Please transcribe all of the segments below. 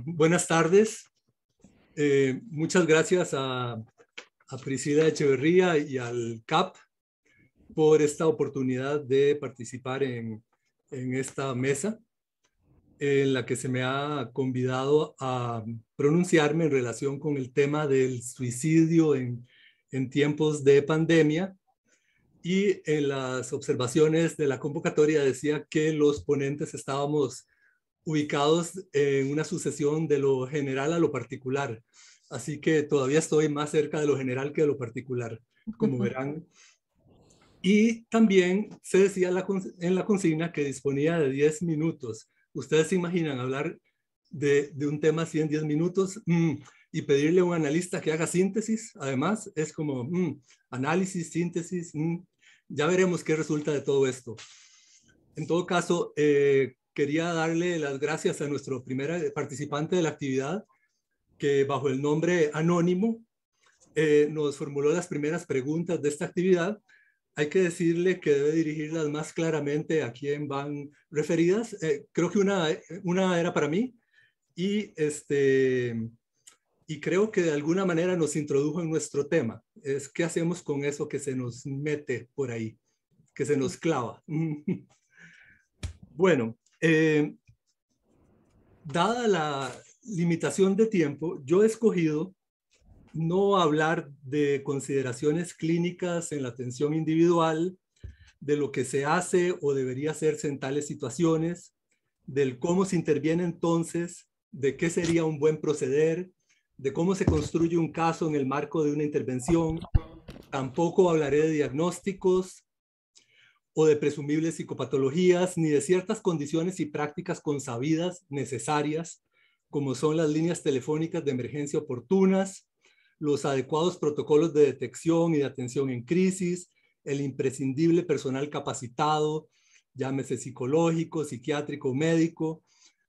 Bueno, buenas tardes. Muchas gracias a Priscila Echeverría y al CAP por esta oportunidad de participar en esta mesa en la que se me ha convidado a pronunciarme en relación con el tema del suicidio en tiempos de pandemia. Y en las observaciones de la convocatoria decía que los ponentes estábamos ubicados en una sucesión de lo general a lo particular. Así que todavía estoy más cerca de lo general que de lo particular, como verán. Y también se decía en la consigna que disponía de 10 minutos. ¿Ustedes se imaginan hablar de un tema así en 10 minutos? Y pedirle a un analista que haga síntesis, además, es como análisis, síntesis. Ya veremos qué resulta de todo esto. En todo caso, quería darle las gracias a nuestro primer participante de la actividad, que bajo el nombre anónimo nos formuló las primeras preguntas de esta actividad. Hay que decirle que debe dirigirlas más claramente a quién van referidas. Creo que una era para mí y creo que de alguna manera nos introdujo en nuestro tema. Es qué hacemos con eso que se nos mete por ahí, que se nos clava. Bueno, dada la limitación de tiempo, yo he escogido no hablar de consideraciones clínicas en la atención individual, de lo que se hace o debería hacerse en tales situaciones, del cómo se interviene entonces, de qué sería un buen proceder, de cómo se construye un caso en el marco de una intervención. Tampoco hablaré de diagnósticos o de presumibles psicopatologías, ni de ciertas condiciones y prácticas consabidas necesarias, como son las líneas telefónicas de emergencia oportunas, los adecuados protocolos de detección y de atención en crisis, el imprescindible personal capacitado, llámese psicológico, psiquiátrico, médico,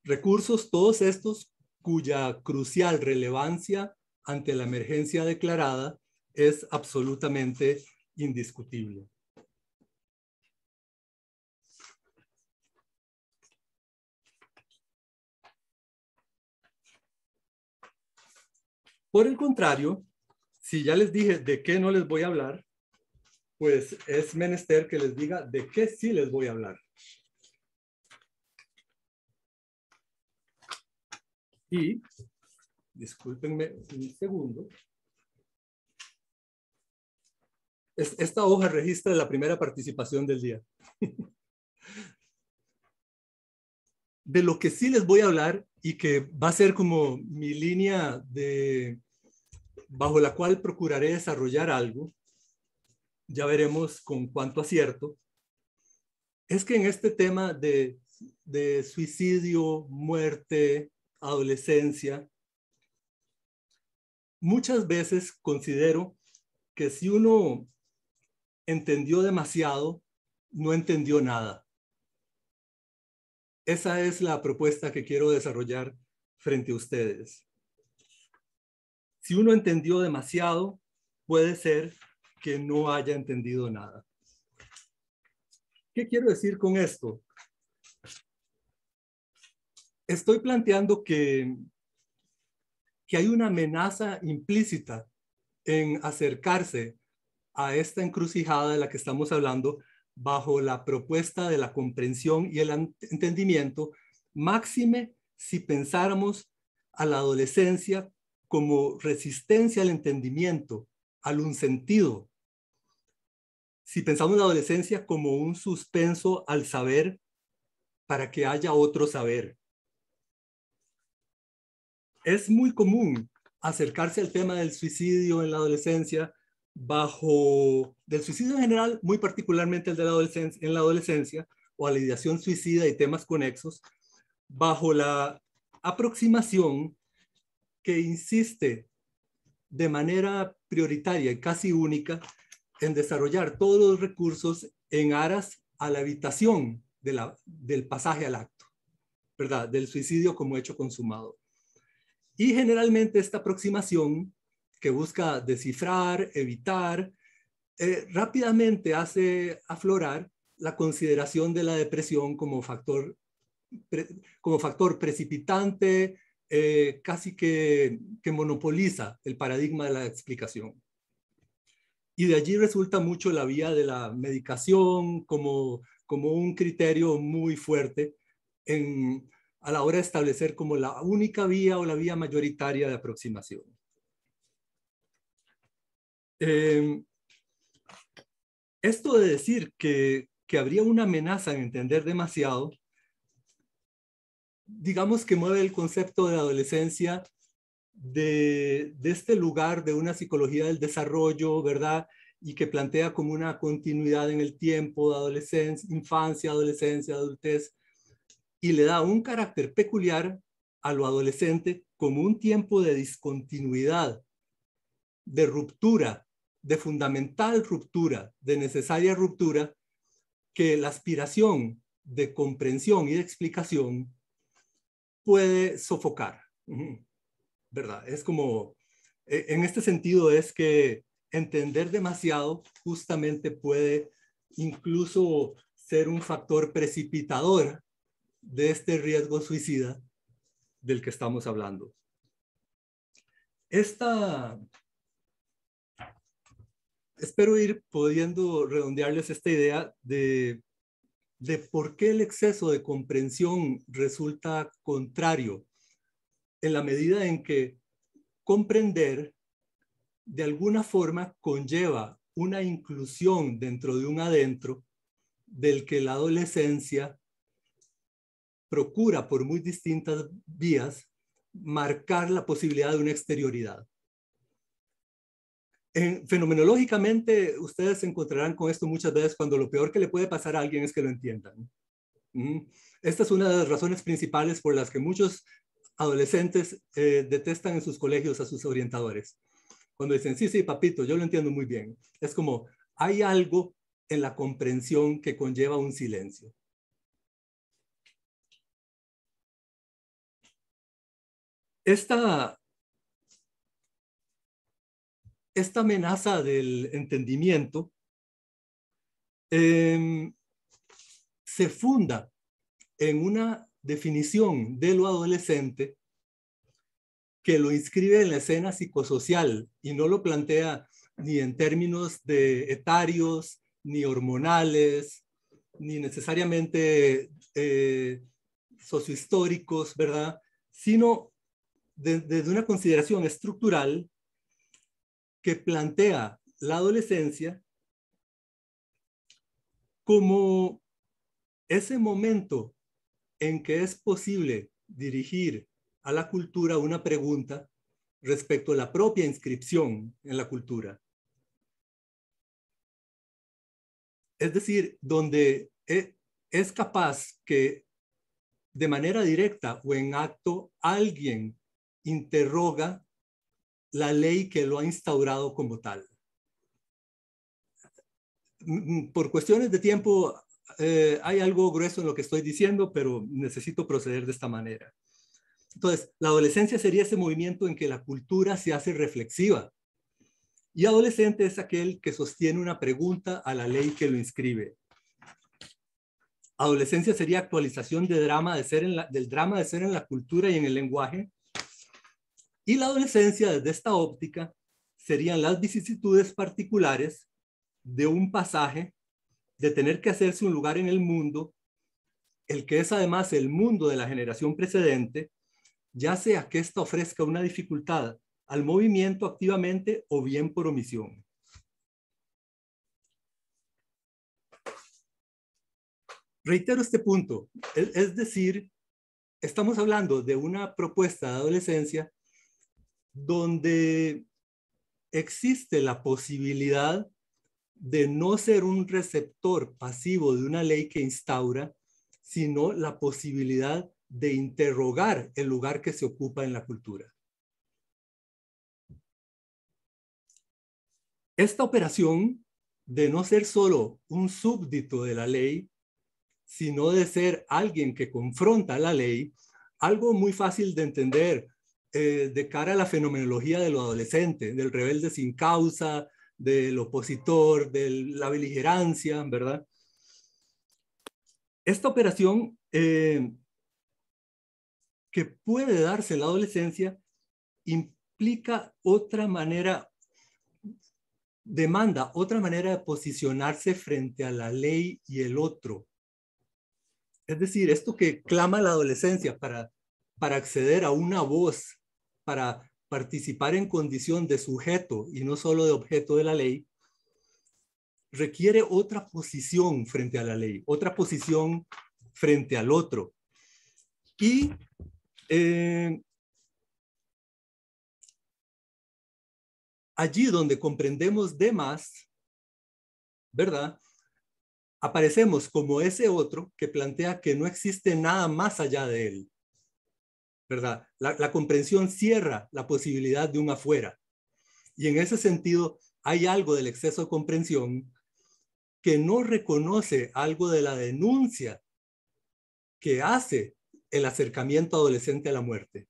recursos todos estos cuya crucial relevancia ante la emergencia declarada es absolutamente indiscutible. Por el contrario, si ya les dije de qué no les voy a hablar, pues es menester que les diga de qué sí les voy a hablar. Y, discúlpenme un segundo, esta hoja registra la primera participación del día. De lo que sí les voy a hablar y que va a ser como mi línea bajo la cual procuraré desarrollar algo, ya veremos con cuánto acierto, es que en este tema de suicidio, muerte, adolescencia, muchas veces considero que si uno entendió demasiado, no entendió nada. Esa es la propuesta que quiero desarrollar frente a ustedes. Si uno entendió demasiado, puede ser que no haya entendido nada. ¿Qué quiero decir con esto? Estoy planteando que hay una amenaza implícita en acercarse a esta encrucijada de la que estamos hablando bajo la propuesta de la comprensión y el entendimiento, máxime si pensáramos a la adolescencia como resistencia al entendimiento, al un sentido. Si pensamos en la adolescencia como un suspenso al saber para que haya otro saber. Es muy común acercarse al tema del suicidio en la adolescencia del suicidio en general, muy particularmente el de en la adolescencia, o a la ideación suicida y temas conexos, bajo la aproximación que insiste de manera prioritaria y casi única en desarrollar todos los recursos en aras a la evitación del pasaje al acto, ¿verdad? Del suicidio como hecho consumado. Y generalmente esta aproximación que busca descifrar, evitar, rápidamente hace aflorar la consideración de la depresión como factor precipitante, casi que monopoliza el paradigma de la explicación. Y de allí resulta mucho la vía de la medicación como un criterio muy fuerte a la hora de establecer como la única vía o la vía mayoritaria de aproximación. Esto de decir que habría una amenaza en entender demasiado, digamos que mueve el concepto de adolescencia de este lugar de una psicología del desarrollo, ¿verdad? Y que plantea como una continuidad en el tiempo de adolescencia, infancia, adolescencia, adultez, y le da un carácter peculiar a lo adolescente como un tiempo de discontinuidad, de ruptura, de fundamental ruptura, de necesaria ruptura, que la aspiración de comprensión y de explicación puede sofocar, ¿verdad? Es como, en este sentido es que entender demasiado justamente puede incluso ser un factor precipitador de este riesgo suicida del que estamos hablando. Espero ir pudiendo redondearles esta idea de por qué el exceso de comprensión resulta contrario, en la medida en que comprender de alguna forma conlleva una inclusión dentro de un adentro del que la adolescencia procura por muy distintas vías marcar la posibilidad de una exterioridad. Fenomenológicamente, ustedes se encontrarán con esto muchas veces cuando lo peor que le puede pasar a alguien es que lo entiendan. Esta es una de las razones principales por las que muchos adolescentes detestan en sus colegios a sus orientadores. Cuando dicen, sí, sí, papito, yo lo entiendo muy bien. Es como, hay algo en la comprensión que conlleva un silencio. Esta amenaza del entendimiento se funda en una definición de lo adolescente que lo inscribe en la escena psicosocial y no lo plantea ni en términos de etarios, ni hormonales, ni necesariamente sociohistóricos, ¿verdad? Sino desde una consideración estructural que plantea la adolescencia como ese momento en que es posible dirigir a la cultura una pregunta respecto a la propia inscripción en la cultura. Es decir, donde es capaz que de manera directa o en acto alguien interroga la ley que lo ha instaurado como tal. Por cuestiones de tiempo, hay algo grueso en lo que estoy diciendo, pero necesito proceder de esta manera. Entonces, la adolescencia sería ese movimiento en que la cultura se hace reflexiva. Y adolescente es aquel que sostiene una pregunta a la ley que lo inscribe. Adolescencia sería actualización del drama de ser en la cultura y en el lenguaje. Y la adolescencia, desde esta óptica, serían las vicisitudes particulares de un pasaje, de tener que hacerse un lugar en el mundo, el que es además el mundo de la generación precedente, ya sea que ésta ofrezca una dificultad al movimiento activamente o bien por omisión. Reitero este punto, es decir, estamos hablando de una propuesta de adolescencia donde existe la posibilidad de no ser un receptor pasivo de una ley que instaura, sino la posibilidad de interrogar el lugar que se ocupa en la cultura. Esta operación de no ser solo un súbdito de la ley, sino de ser alguien que confronta la ley, algo muy fácil de entender de cara a la fenomenología de lo adolescente, del rebelde sin causa, del opositor, de la beligerancia, ¿verdad? Esta operación que puede darse en la adolescencia implica otra manera, demanda otra manera de posicionarse frente a la ley y el otro. Es decir, esto que clama la adolescencia para acceder a una voz, para participar en condición de sujeto y no solo de objeto de la ley, requiere otra posición frente a la ley, otra posición frente al otro. Y allí donde comprendemos de más, ¿verdad? Aparecemos como ese otro que plantea que no existe nada más allá de él, ¿verdad? La comprensión cierra la posibilidad de un afuera. Y en ese sentido, hay algo del exceso de comprensión que no reconoce algo de la denuncia que hace el acercamiento adolescente a la muerte.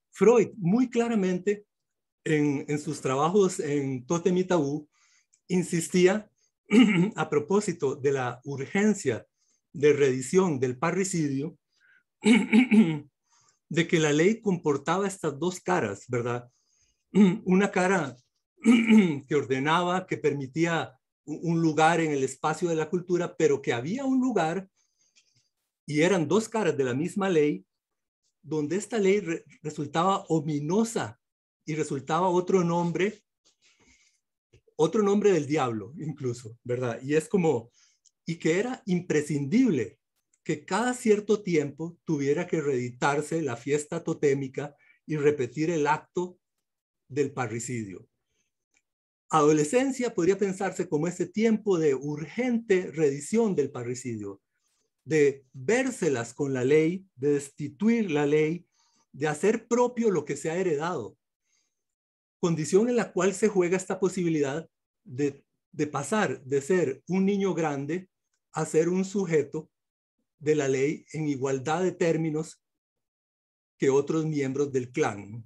Freud, muy claramente, en sus trabajos en Tótem y Tabú, insistía a propósito de la urgencia de reedición del parricidio, de que la ley comportaba estas dos caras, ¿verdad? Una cara que ordenaba, que permitía un lugar en el espacio de la cultura, pero que había un lugar, y eran dos caras de la misma ley, donde esta ley resultaba ominosa y resultaba otro nombre del diablo incluso, ¿verdad? Y es como, y que era imprescindible que cada cierto tiempo tuviera que reeditarse la fiesta totémica y repetir el acto del parricidio. Adolescencia podría pensarse como ese tiempo de urgente reedición del parricidio, de vérselas con la ley, de destituir la ley, de hacer propio lo que se ha heredado, condición en la cual se juega esta posibilidad de pasar de ser un niño grande a ser un sujeto de la ley en igualdad de términos que otros miembros del clan.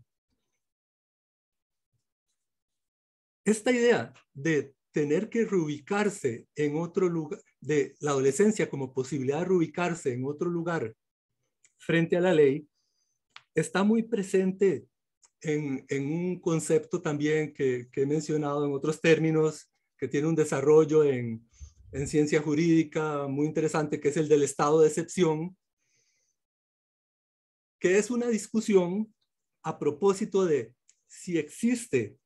Esta idea de tener que reubicarse en otro lugar, de la adolescencia como posibilidad de reubicarse en otro lugar frente a la ley, está muy presente en un concepto también que he mencionado en otros términos, que tiene un desarrollo en ciencia jurídica muy interesante, que es el del estado de excepción, que es una discusión a propósito de si existe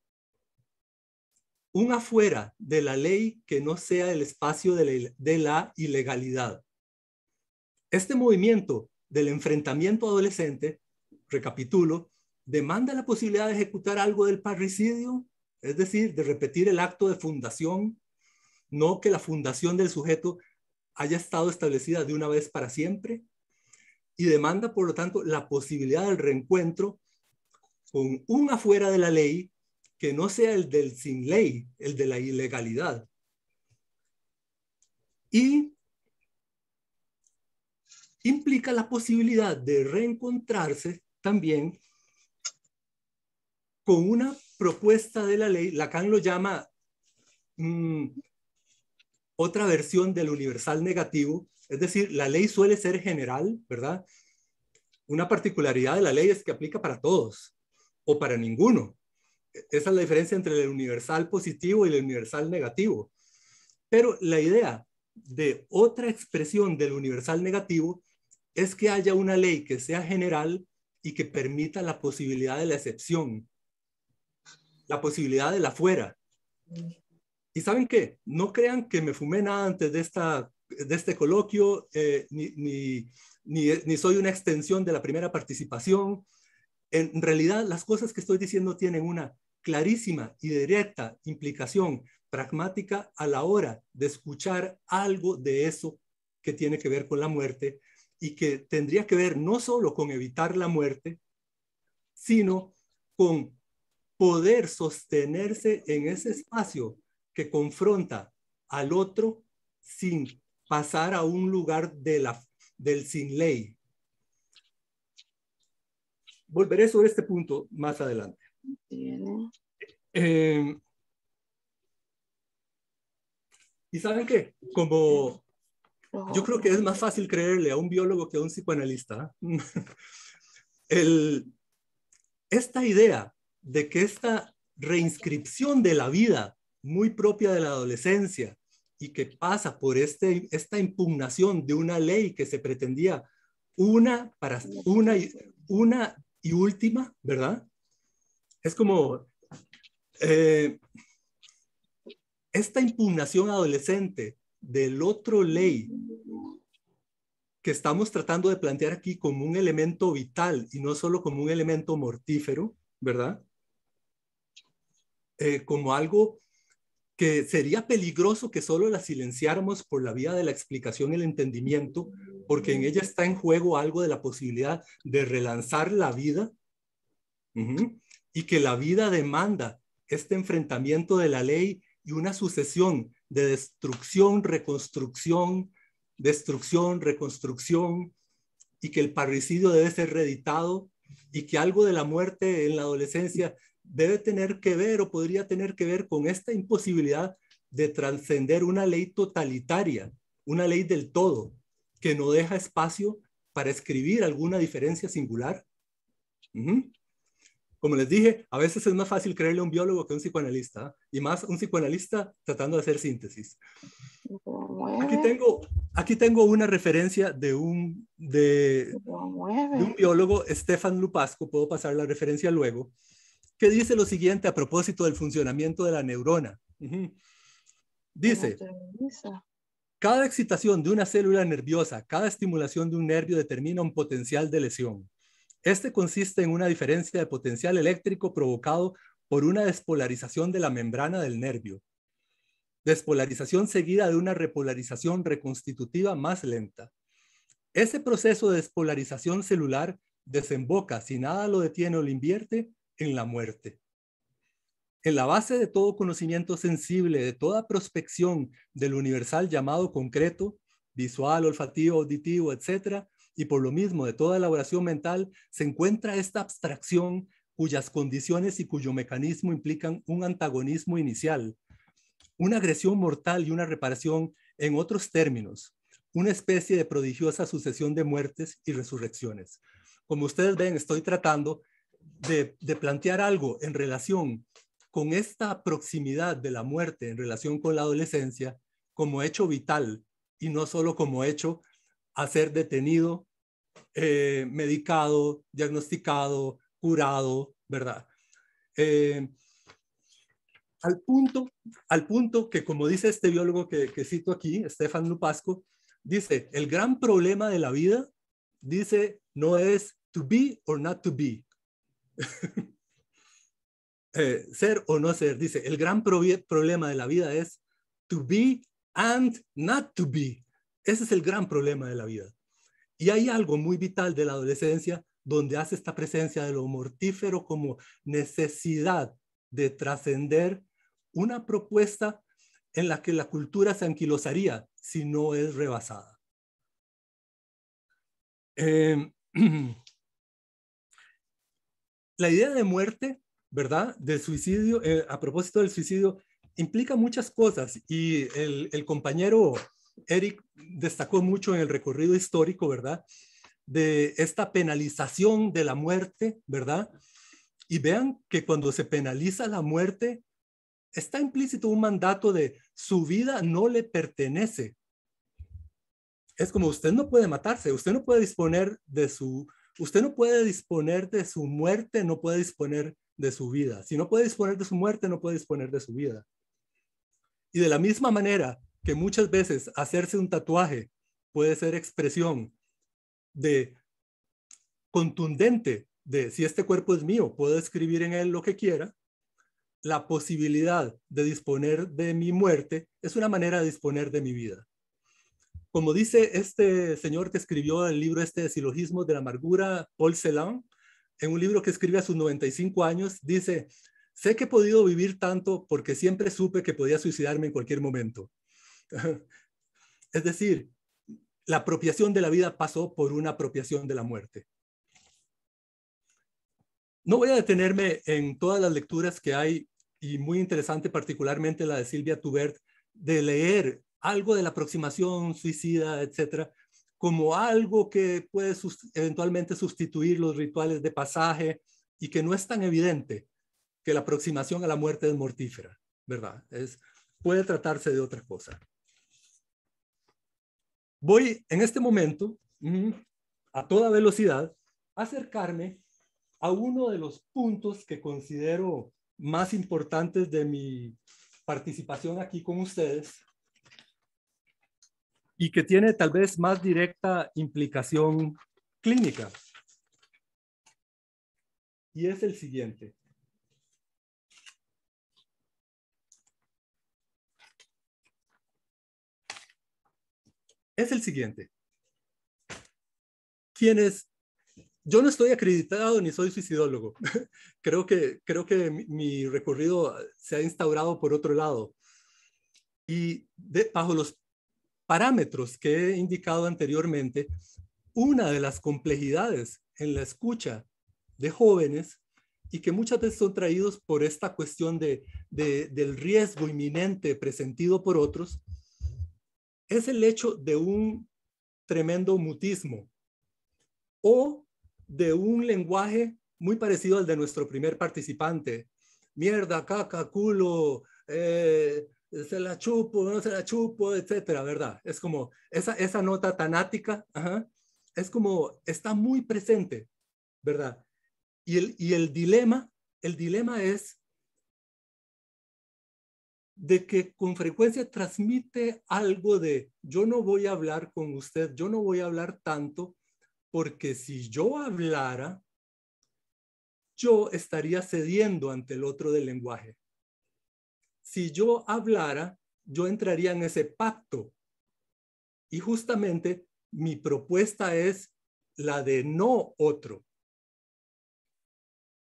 un afuera de la ley que no sea el espacio de la ilegalidad. Este movimiento del enfrentamiento adolescente, recapitulo, demanda la posibilidad de ejecutar algo del parricidio, es decir, de repetir el acto de fundación, no que la fundación del sujeto haya estado establecida de una vez para siempre, y demanda, por lo tanto, la posibilidad del reencuentro con un afuera de la ley que no sea el del sin ley, el de la ilegalidad. Y implica la posibilidad de reencontrarse también con una propuesta de la ley. Lacan lo llama otra versión del universal negativo, es decir, la ley suele ser general, ¿verdad? Una particularidad de la ley es que aplica para todos o para ninguno. Esa es la diferencia entre el universal positivo y el universal negativo. Pero la idea de otra expresión del universal negativo es que haya una ley que sea general y que permita la posibilidad de la excepción, la posibilidad de la fuera. ¿Y saben qué? No crean que me fumé nada antes de este coloquio, ni soy una extensión de la primera participación. En realidad, las cosas que estoy diciendo tienen una clarísima y directa implicación pragmática a la hora de escuchar algo de eso que tiene que ver con la muerte y que tendría que ver no solo con evitar la muerte, sino con poder sostenerse en ese espacio que confronta al otro sin pasar a un lugar del sin ley. Volveré sobre este punto más adelante. ¿Y saben qué? Como Yo creo que es más fácil creerle a un biólogo que a un psicoanalista. Esta idea de que esta reinscripción de la vida muy propia de la adolescencia y que pasa por esta impugnación de una ley que se pretendía una y última, ¿verdad? Es como esta impugnación adolescente del otro ley que estamos tratando de plantear aquí como un elemento vital y no solo como un elemento mortífero, ¿verdad? Como algo que sería peligroso que solo la silenciáramos por la vía de la explicación y el entendimiento, porque en ella está en juego algo de la posibilidad de relanzar la vida, y que la vida demanda este enfrentamiento de la ley y una sucesión de destrucción, reconstrucción, destrucción, reconstrucción, y que el parricidio debe ser reeditado y que algo de la muerte en la adolescencia debe tener que ver o podría tener que ver con esta imposibilidad de trascender una ley totalitaria, una ley del todo, que no deja espacio para escribir alguna diferencia singular. Como les dije, a veces es más fácil creerle a un biólogo que a un psicoanalista, y más un psicoanalista tratando de hacer síntesis. Aquí tengo una referencia de un biólogo, Stefan Lupasco, puedo pasar la referencia luego, que dice lo siguiente a propósito del funcionamiento de la neurona. Dice, cada excitación de una célula nerviosa, cada estimulación de un nervio determina un potencial de lesión. Este consiste en una diferencia de potencial eléctrico provocado por una despolarización de la membrana del nervio. Despolarización seguida de una repolarización reconstitutiva más lenta. Ese proceso de despolarización celular desemboca, si nada lo detiene o lo invierte, en la muerte. En la base de todo conocimiento sensible, de toda prospección del universal llamado concreto, visual, olfativo, auditivo, etc., y por lo mismo de toda elaboración mental, se encuentra esta abstracción cuyas condiciones y cuyo mecanismo implican un antagonismo inicial, una agresión mortal y una reparación, en otros términos, una especie de prodigiosa sucesión de muertes y resurrecciones. Como ustedes ven, estoy tratando de plantear algo en relación con esta proximidad de la muerte en relación con la adolescencia como hecho vital y no solo como hecho a ser detenido, medicado, diagnosticado, curado, ¿verdad? Al punto que, como dice este biólogo que cito aquí, Stefan Lupasco, dice, el gran problema de la vida, dice, no es to be or not to be. Ser o no ser, dice, el gran problema de la vida es to be and not to be. Ese es el gran problema de la vida. Y hay algo muy vital de la adolescencia donde hace esta presencia de lo mortífero como necesidad de trascender una propuesta en la que la cultura se anquilosaría si no es rebasada. La idea de muerte, ¿verdad? Del suicidio, a propósito del suicidio, implica muchas cosas y el compañero Eric destacó mucho en el recorrido histórico, ¿verdad? De esta penalización de la muerte, ¿verdad? Y vean que cuando se penaliza la muerte, está implícito un mandato de su vida no le pertenece. Es como usted no puede matarse, usted no puede disponer de su muerte, no puede disponer de su vida. Si no puede disponer de su muerte, no puede disponer de su vida. Y de la misma manera que muchas veces hacerse un tatuaje puede ser expresión de contundente de si este cuerpo es mío, puedo escribir en él lo que quiera, la posibilidad de disponer de mi muerte es una manera de disponer de mi vida. Como dice este señor que escribió el libro de Silogismos de la Amargura, Paul Celan, en un libro que escribe a sus 95 años, dice, sé que he podido vivir tanto porque siempre supe que podía suicidarme en cualquier momento. Es decir, la apropiación de la vida pasó por una apropiación de la muerte. No voy a detenerme en todas las lecturas que hay, y muy interesante particularmente la de Silvia Tubert, de leer algo de la aproximación suicida, etcétera, como algo que puede eventualmente sustituir los rituales de pasaje y que no es tan evidente que la aproximación a la muerte es mortífera, ¿verdad? Puede tratarse de otra cosa. Voy en este momento, a toda velocidad, a acercarme a uno de los puntos que considero más importantes de mi participación aquí con ustedes y que tiene tal vez más directa implicación clínica. Y es el siguiente. Es el siguiente. Yo no estoy acreditado ni soy suicidólogo. creo que mi recorrido se ha instaurado por otro lado. Y bajo los parámetros que he indicado anteriormente, una de las complejidades en la escucha de jóvenes y que muchas veces son traídos por esta cuestión del riesgo inminente presentido por otros, es el hecho de un tremendo mutismo o de un lenguaje muy parecido al de nuestro primer participante. Mierda, caca, culo, se la chupo, no se la chupo, etcétera, ¿verdad? Es como esa nota tanática, es como está muy presente, ¿verdad? Y el dilema es de que con frecuencia transmite algo de yo no voy a hablar con usted, yo no voy a hablar tanto, porque si yo hablara, yo estaría cediendo ante el otro del lenguaje. Si yo hablara, yo entraría en ese pacto. Y justamente mi propuesta es la de no otro.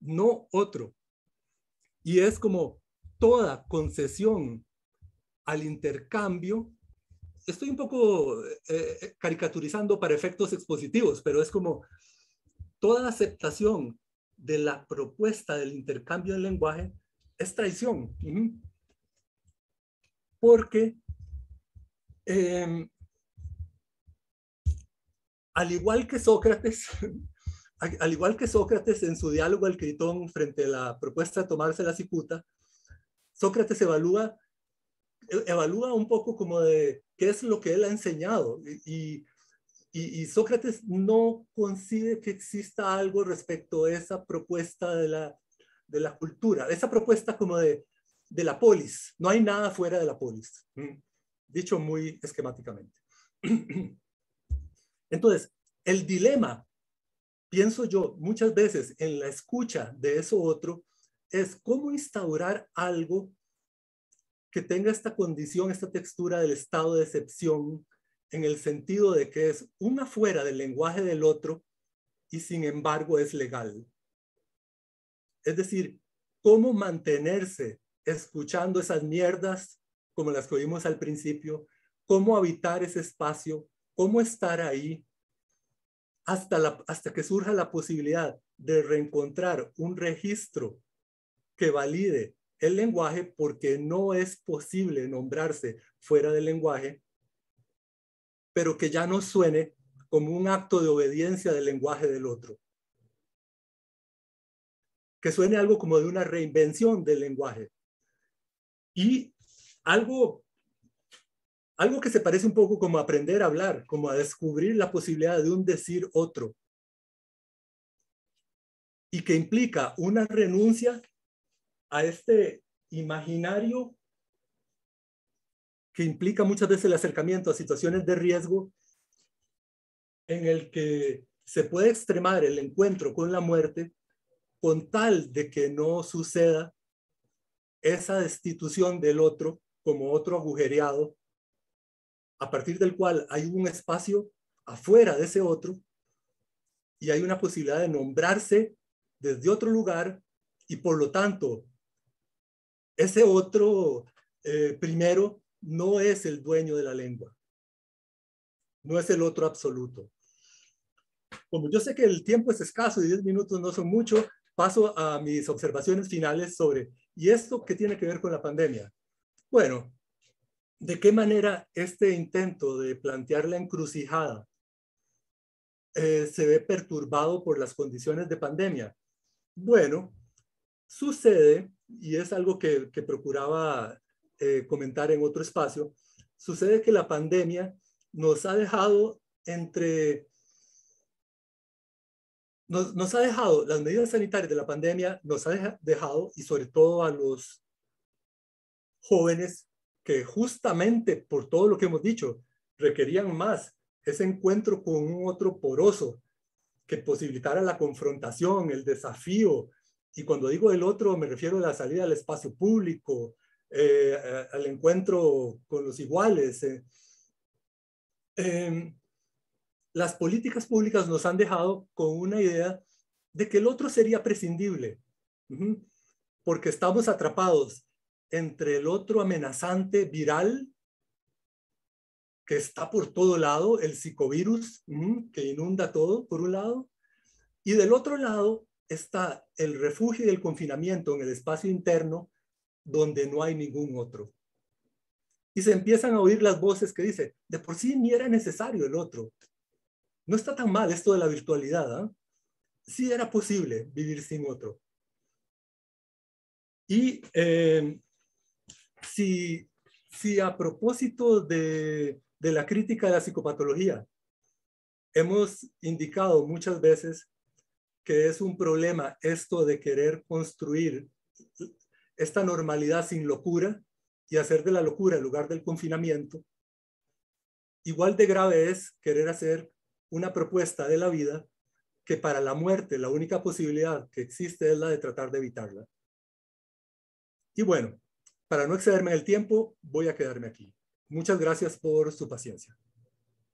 No otro. Y es como toda concesión al intercambio. Estoy un poco caricaturizando para efectos expositivos, pero es como toda aceptación de la propuesta del intercambio del lenguaje es traición. Porque al igual que Sócrates, al igual que Sócrates en su diálogo al Critón frente a la propuesta de tomarse la cicuta, Sócrates evalúa un poco como de qué es lo que él ha enseñado y Sócrates no concibe que exista algo respecto a esa propuesta de la cultura, esa propuesta como de la polis. No hay nada fuera de la polis, dicho muy esquemáticamente. Entonces, el dilema, pienso yo, muchas veces en la escucha de eso otro, es cómo instaurar algo que tenga esta condición, esta textura del estado de excepción, en el sentido de que es una fuera del lenguaje del otro y sin embargo es legal. Es decir, cómo mantenerse escuchando esas mierdas como las que oímos al principio, cómo habitar ese espacio, cómo estar ahí hasta que surja la posibilidad de reencontrar un registro que valide el lenguaje, porque no es posible nombrarse fuera del lenguaje, pero que ya no suene como un acto de obediencia del lenguaje del otro. Que suene algo como de una reinvención del lenguaje. Y algo que se parece un poco como aprender a hablar, como a descubrir la posibilidad de un decir otro. Y que implica una renuncia a este imaginario que implica muchas veces el acercamiento a situaciones de riesgo en el que se puede extremar el encuentro con la muerte con tal de que no suceda esa destitución del otro como otro agujereado, a partir del cual hay un espacio afuera de ese otro y hay una posibilidad de nombrarse desde otro lugar y por lo tanto ese otro primero no es el dueño de la lengua, no es el otro absoluto. Como yo sé que el tiempo es escaso y 10 minutos no son mucho, paso a mis observaciones finales sobre, ¿y esto qué tiene que ver con la pandemia? Bueno, ¿De qué manera este intento de plantear la encrucijada se ve perturbado por las condiciones de pandemia? Bueno, sucede, y es algo que procuraba comentar en otro espacio, sucede que la pandemia nos ha dejado nos ha dejado, las medidas sanitarias de la pandemia nos ha dejado, y sobre todo a los jóvenes que justamente por todo lo que hemos dicho, requerían más ese encuentro con un otro poroso que posibilitara la confrontación, el desafío. Y cuando digo el otro, me refiero a la salida al espacio público, al encuentro con los iguales. Las políticas públicas nos han dejado con una idea de que el otro sería prescindible, porque estamos atrapados entre el otro amenazante viral que está por todo lado, el psicovirus que inunda todo, por un lado, y del otro lado está el refugio y el confinamiento en el espacio interno donde no hay ningún otro. Y se empiezan a oír las voces que dicen, de por sí ni era necesario el otro. No está tan mal esto de la virtualidad, ¿eh? Sí era posible vivir sin otro. Y si a propósito de la crítica de la psicopatología, hemos indicado muchas veces que es un problema esto de querer construir esta normalidad sin locura y hacer de la locura el lugar del confinamiento, igual de grave es querer hacer una propuesta de la vida que para la muerte la única posibilidad que existe es la de tratar de evitarla. Y bueno, para no excederme del tiempo, voy a quedarme aquí. Muchas gracias por su paciencia.